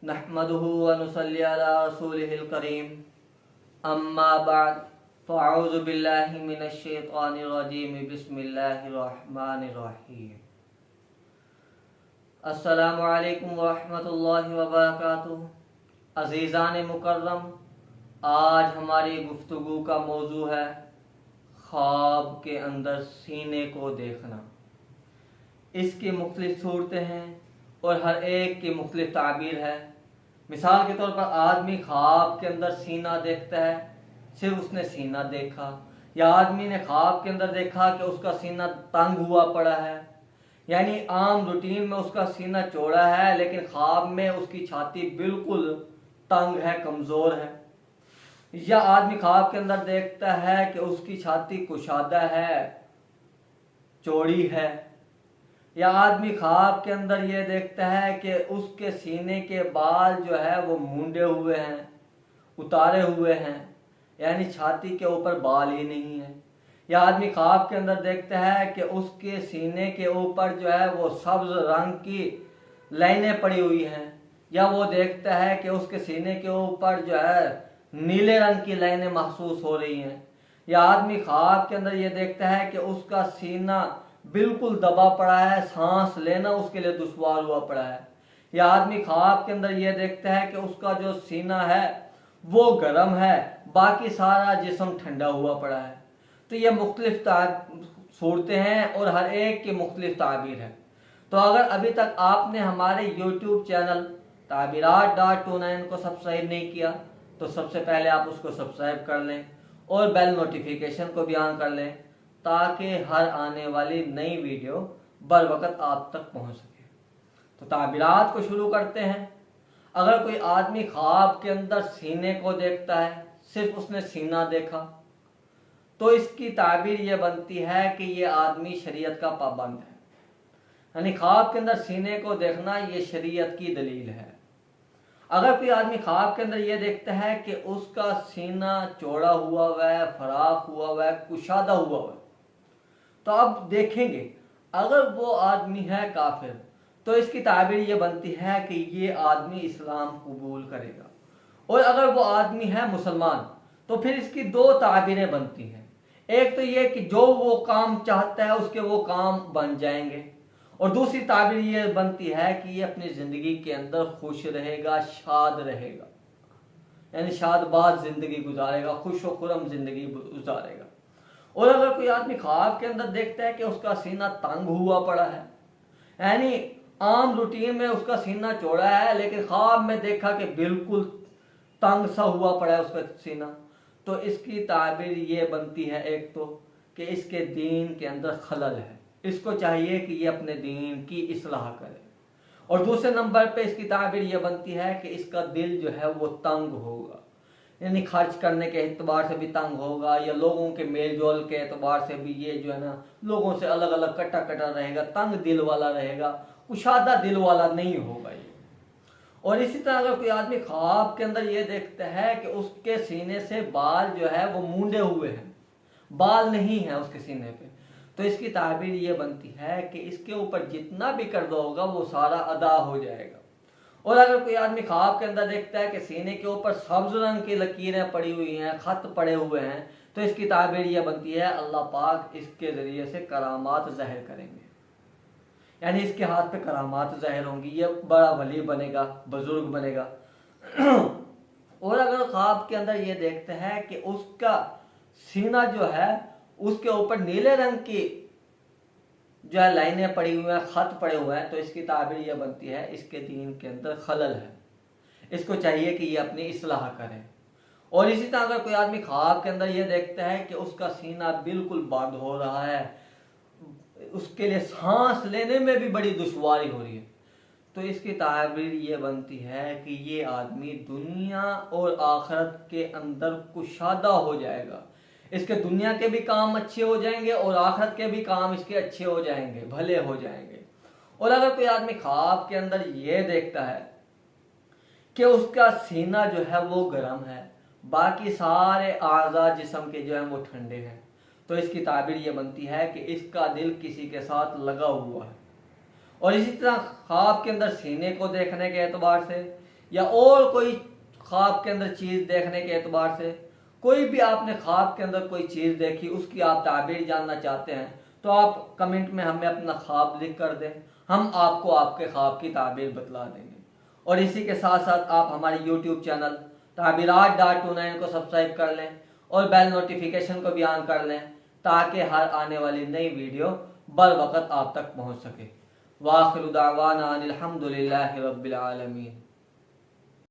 नहमदुहु व नुसल्ली अला रसूलिहिल करीम अम्मा बाद फ़अऊज़ु बिल्लाहि मिनश शैतानिर रजीम बिस्मिल्लाहिर रहमानिर रहीम। अस्सलामु अलैकुम व रहमतुल्लाहि व बरकातुहू। अज़ीज़ान मुकर्रम, आज हमारी गुफ्तगू का मौजू है ख्वाब के अंदर सीने को देखना। इसकी मुख्तलिफ सूरतें हैं और हर एक की मुख्तलिफ ताबीर है। मिसाल के तौर पर आदमी ख्वाब के अंदर सीना देखता है, सिर्फ उसने सीना देखा, या आदमी ने ख्वाब के अंदर देखा कि उसका सीना तंग हुआ पड़ा है, यानी आम रूटीन में उसका सीना चौड़ा है लेकिन ख्वाब में उसकी छाती बिल्कुल तंग है, कमज़ोर है। या आदमी ख्वाब के अंदर देखता है कि उसकी छाती कुशादा है, चौड़ी है। या आदमी ख्वाब के अंदर ये देखता है कि उसके सीने के बाल जो है वो मुंडे हुए हैं, उतारे हुए हैं, यानी छाती के ऊपर बाल ही नहीं है। या आदमी ख्वाब के अंदर देखता है कि उसके सीने के ऊपर जो है वो सब्ज रंग की लाइनें पड़ी हुई हैं, या वो देखता है कि उसके सीने के ऊपर जो है नीले रंग की लाइनें महसूस हो रही हैं। या आदमी ख्वाब के अंदर ये देखता है कि उसका सीना बिल्कुल दबा पड़ा है, सांस लेना उसके लिए दुश्वार हुआ पड़ा है। या आदमी ख्वाब के अंदर ये देखता है कि उसका जो सीना है वो गर्म है, बाकी सारा जिस्म ठंडा हुआ पड़ा है। तो ये मुख्तलिफ सूरतें हैं और हर एक की मुख्तलिफ ताबीर है। तो अगर अभी तक आपने हमारे YouTube चैनल ताबीरात.29 को सब्सक्राइब नहीं किया तो सबसे पहले आप उसको सब्सक्राइब कर लें और बेल नोटिफिकेशन को भी ऑन कर लें, ताकि हर आने वाली नई वीडियो बर वक्त आप तक पहुंच सके। तो ताबीरात को शुरू करते हैं। अगर कोई आदमी ख्वाब के अंदर सीने को देखता है, सिर्फ उसने सीना देखा, तो इसकी ताबीर ये बनती है कि ये आदमी शरीयत का पाबंद है। यानी ख्वाब के अंदर सीने को देखना ये शरीयत की दलील है। अगर कोई आदमी ख्वाब के अंदर ये देखता है कि उसका सीना चौड़ा हुआ हुआ है, फराख हुआ हुआ है, कुशादा हुआ हुआ है, तो अब देखेंगे अगर वो आदमी है काफिर तो इसकी ताबीर ये बनती है कि ये आदमी इस्लाम कबूल करेगा। और अगर वो आदमी है मुसलमान तो फिर इसकी दो ताबीरें बनती हैं। एक तो ये कि जो वो काम चाहता है उसके वो काम बन जाएंगे, और दूसरी ताबीर ये बनती है कि ये अपनी ज़िंदगी के अंदर खुश रहेगा, शाद रहेगा, यानी शादबाज ज़िंदगी गुजारेगा, खुश व खुरम ज़िंदगी गुजारेगा। और अगर कोई आदमी ख्वाब के अंदर देखता है कि उसका सीना तंग हुआ पड़ा है, यानी आम रूटीन में उसका सीना चौड़ा है लेकिन ख्वाब में देखा कि बिल्कुल तंग सा हुआ पड़ा है उसका सीना, तो इसकी ताबीर ये बनती है एक तो कि इसके दीन के अंदर खलल है, इसको चाहिए कि ये अपने दीन की इस्लाह करे। और दूसरे नंबर पे इसकी ताबीर ये बनती है कि इसका दिल जो है वो तंग होगा, यानी खर्च करने के एतबार से भी तंग होगा, या लोगों के मेल जोल के एतबार से भी ये जो है ना लोगों से अलग अलग कटा कटा रहेगा, तंग दिल वाला रहेगा, कुशादा दिल वाला नहीं होगा ये। और इसी तरह अगर कोई आदमी ख्वाब के अंदर ये देखता है कि उसके सीने से बाल जो है वो मुंडे हुए हैं, बाल नहीं है उसके सीने पे, तो इसकी ताबीर ये बनती है कि इसके ऊपर जितना भी कर्जा होगा वो सारा अदा हो जाएगा। और अगर कोई आदमी ख्वाब के अंदर देखता है कि सीने के ऊपर सब्ज रंग की लकीरें पड़ी हुई हैं, खत पड़े हुए हैं, तो इसकी ताबीर ये बनती है अल्लाह पाक इसके ज़रिए से करामात ज़ाहिर करेंगे, यानी इसके हाथ पे करामात ज़ाहिर होंगी, ये बड़ा वली बनेगा, बुजुर्ग बनेगा। और अगर ख्वाब के अंदर ये देखते हैं कि उसका सीना जो है उसके ऊपर नीले रंग की जो है लाइनें पड़ी हुई हैं, खत पड़े हुए हैं, तो इसकी ताबीर यह बनती है इसके दीन के अंदर खलल है, इसको चाहिए कि ये अपनी इस्लाह करे। और इसी तरह अगर कोई आदमी ख्वाब के अंदर ये देखता है कि उसका सीना बिल्कुल बंद हो रहा है, उसके लिए सांस लेने में भी बड़ी दुश्वारी हो रही है, तो इसकी ताबीर ये बनती है कि ये आदमी दुनिया और आखिरत के अंदर कुशादा हो जाएगा, इसके दुनिया के भी काम अच्छे हो जाएंगे और आखिरत के भी काम इसके अच्छे हो जाएंगे, भले हो जाएंगे। और अगर कोई आदमी ख्वाब के अंदर ये देखता है कि उसका सीना जो है वो गर्म है, बाकी सारे आज़ा जिस्म के जो है वो ठंडे हैं, तो इसकी ताबीर ये बनती है कि इसका दिल किसी के साथ लगा हुआ है। और इसी तरह ख्वाब के अंदर सीने को देखने के एतबार से या और कोई ख्वाब के अंदर चीज़ देखने के एतबार से, कोई भी आपने ख्वाब के अंदर कोई चीज़ देखी उसकी आप ताबीर जानना चाहते हैं तो आप कमेंट में हमें अपना ख्वाब लिख कर दें, हम आपको आपके ख्वाब की ताबीर बतला देंगे। और इसी के साथ साथ आप हमारे यूट्यूब चैनल ताबीरात.29 को सब्सक्राइब कर लें और बेल नोटिफिकेशन को भी ऑन कर लें ताकि हर आने वाली नई वीडियो बर वक़्त आप तक पहुंच सके। वाखिरु दावाना अनिल हम्दुलिल्लाहि रब्बिल आलमीन।